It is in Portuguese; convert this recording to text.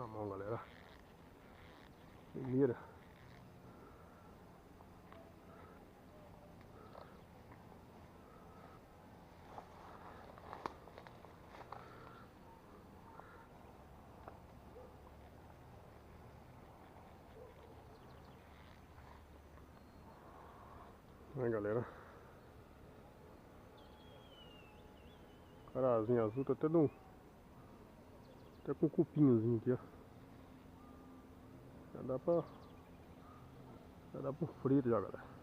na mão, galera. Primeira. Aí, galera. Carazinho azul, tá até até com um cupinhozinho aqui, ó. Já dá pra frito já, galera.